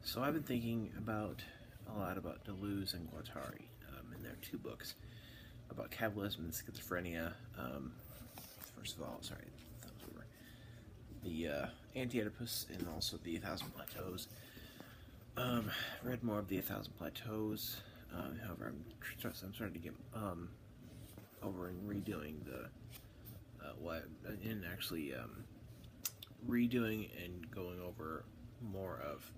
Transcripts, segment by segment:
So I've been thinking a lot about Deleuze and Guattari in their two books about capitalism and schizophrenia. First of all, sorry, that was over. The Anti-Oedipus and also the 1,000 Plateaus. Read more of the 1,000 Plateaus. However, I'm starting to get over and redoing the redoing and going over more of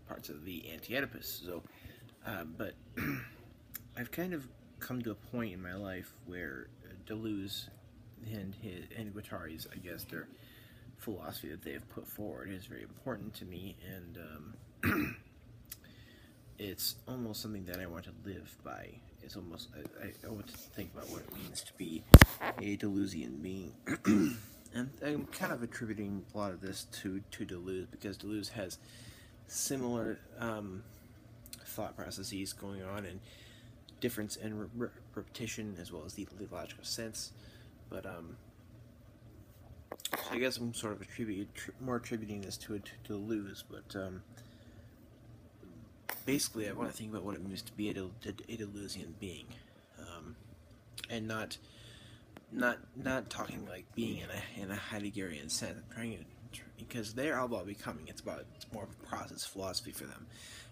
parts of the Anti-Oedipus. So, but I've kind of come to a point in my life where Deleuze and Guattari's, I guess, their philosophy that they have put forward is very important to me, and it's almost something that I want to live by. It's almost, I want to think about what it means to be a Deleuzian being. And I'm kind of attributing a lot of this to Deleuze, because Deleuze has similar thought processes going on, and difference in repetition as well as the logical sense. But so I guess I'm sort of attributing this to Deleuze. But basically, I want to think about what it means to be a Deleuzian being, and not talking like being in a Heideggerian sense. I'm trying to, because they're all about becoming. It's more of a process philosophy for them.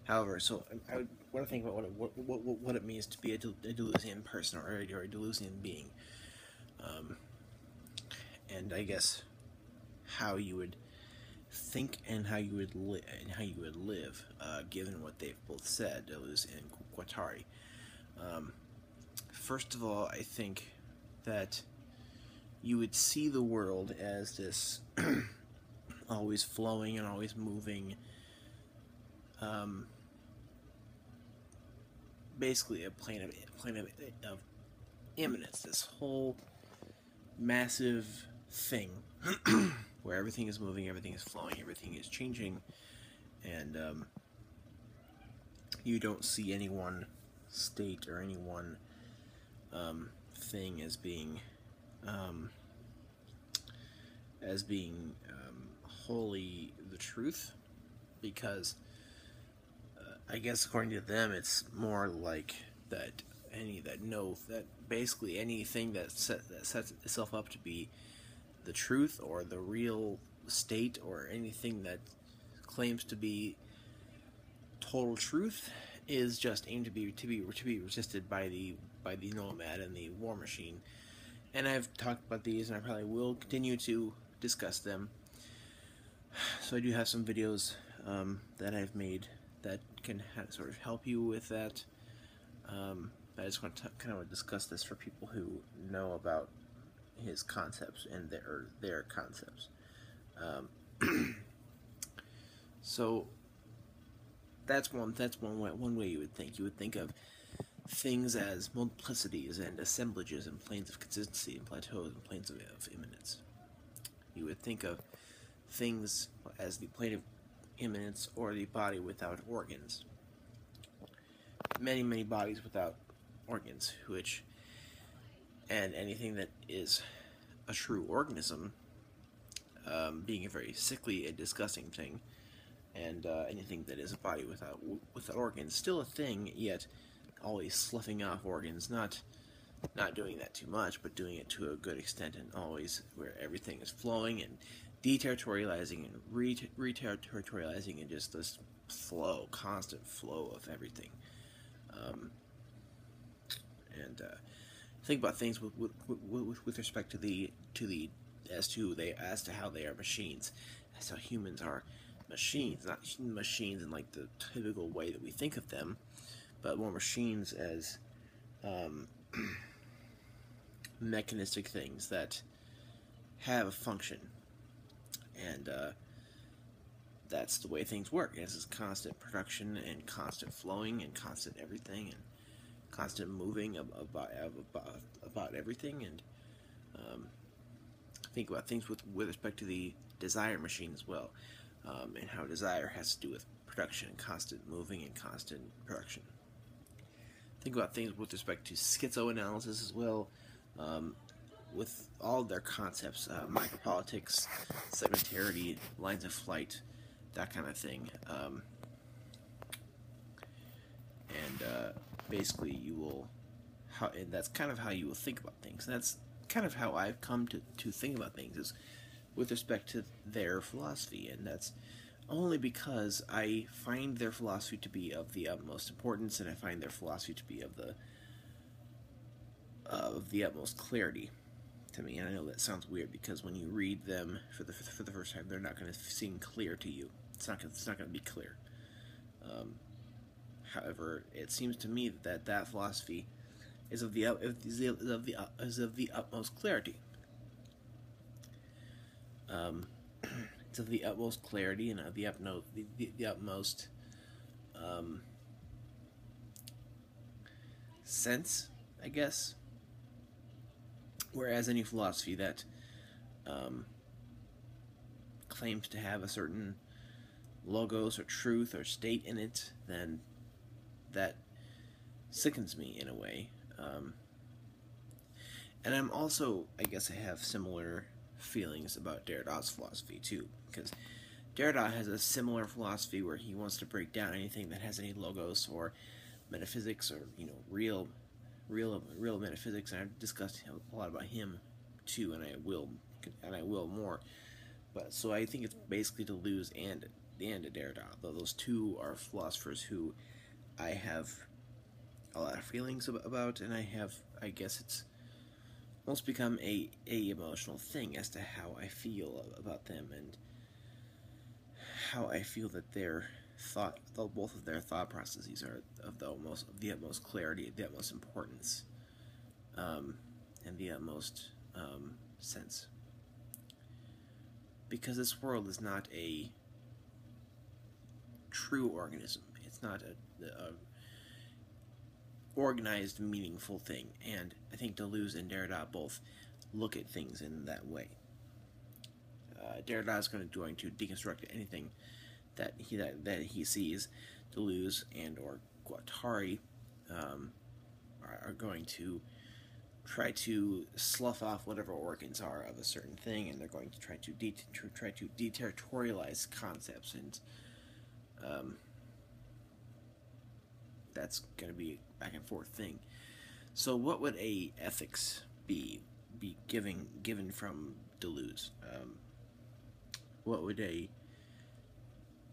However, so I would want to think about what it means to be a Deleuzian person or a Deleuzian being, and I guess how you would think and how you would live, given what they've both said, Deleuze and Guattari. First of all, I think that you would see the world as this always flowing and always moving, basically a plane of immanence, this whole massive thing where everything is moving, everything is flowing, everything is changing, and you don't see any one state or any one thing as being wholly the truth, because I guess according to them it's more like that basically anything that sets itself up to be the truth or the real state, or anything that claims to be total truth, is just aimed to be resisted by the nomad and the war machine. And I've talked about these, and I probably will continue to discuss them. So I do have some videos that I've made that can sort of help you with that. I just want to kind of discuss this for people who know about his concepts and their concepts. So that's one way you would think. You would think of things as multiplicities and assemblages and planes of consistency and plateaus and planes of immanence. You would think of things as the plane of immanence, or the body without organs. Many bodies without organs, and anything that is a true organism, being a very sickly and disgusting thing, and anything that is a body without organs, still a thing, yet always sloughing off organs, not doing that too much, but doing it to a good extent, and always where everything is flowing and deterritorializing and reterritorializing, and just this constant flow of everything. And think about things with respect to as to how they are machines, as how humans are machines, not machines in like the typical way that we think of them, but more machines as mechanistic things that have a function, and that's the way things work. It's this constant production and constant flowing and constant everything and constant moving about everything. And think about things with respect to the desire machine as well, and how desire has to do with production, constant moving and constant production. Think about things with respect to schizoanalysis as well, with all their concepts, micropolitics, segmentarity, lines of flight, that kind of thing. Basically, and that's kind of how you will think about things. And that's kind of how I've come to think about things, is with respect to their philosophy, and that's only because I find their philosophy to be of the utmost importance, and I find their philosophy to be of the utmost clarity to me. And I know that sounds weird, because when you read them for the first time, they're not going to seem clear to you. It's not going to be clear. However, it seems to me that philosophy is of the utmost clarity. It's of the utmost clarity and of the utmost sense, I guess. Whereas any philosophy that claims to have a certain logos or truth or state in it, then that sickens me in a way. And I'm also, I guess I have similar feelings about Derrida's philosophy too, because Derrida has a similar philosophy where he wants to break down anything that has any logos or metaphysics, or real metaphysics. And I've discussed a lot about him too, and I will more. But so I think it's basically Deleuze and Derrida. Though those two are philosophers who I have a lot of feelings about, and I guess it's almost become a emotional thing as to how I feel about them, and how I feel that both of their thought processes are of the utmost clarity, the utmost importance, and the utmost sense. Because this world is not a true organism. It's not a organized, meaningful thing, and I think Deleuze and Derrida both look at things in that way. Derrida is going to deconstruct anything that he sees. Deleuze and or Guattari are going to try to slough off whatever organs are of a certain thing, and they're going to try to deterritorialize concepts, and that's going to be a back and forth thing. So what would a ethics be given from Deleuze? What would way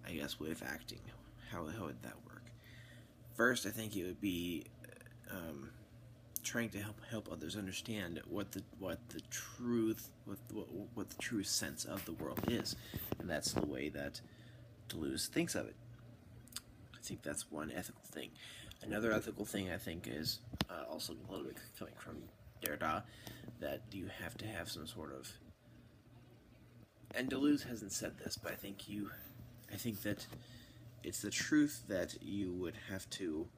of acting? How would that work? First, I think it would be trying to help others understand what the true sense of the world is, and that's the way that Deleuze thinks of it. I think that's one ethical thing. Another ethical thing, I think, is also a little bit coming from Derrida, that you have to have some sort of, and Deleuze hasn't said this, but I think that it's the truth that you would have to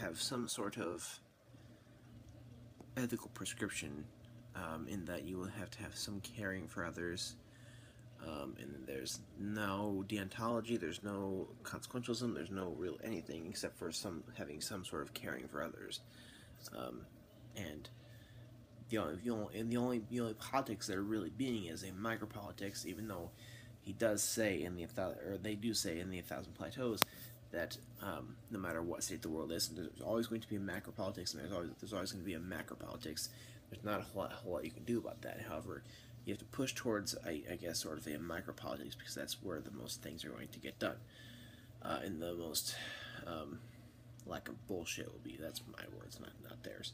have some sort of ethical prescription, in that you will have to have some caring for others, and there's no deontology, there's no consequentialism, there's no real anything except for having some sort of caring for others, and the only politics that are really being is a micropolitics, even though he does say they do say in the 1,000 Plateaus that no matter what state the world is, there's always going to be a macropolitics, and there's always going to be a macropolitics. There's not a whole lot you can do about that. However, you have to push towards, I guess, sort of a micropolitics, because that's where the most things are going to get done, and the most lack of bullshit will be. That's my words, not theirs.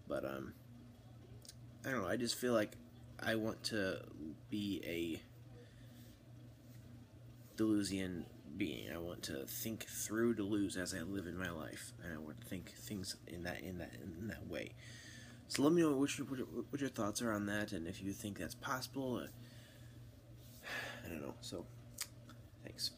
But I don't know. I just feel like I want to be a Deleuzian being. I want to think through Deleuze as I live in my life, and I want to think things in that way. So let me know what your thoughts are on that, and if you think that's possible. I don't know. So, thanks.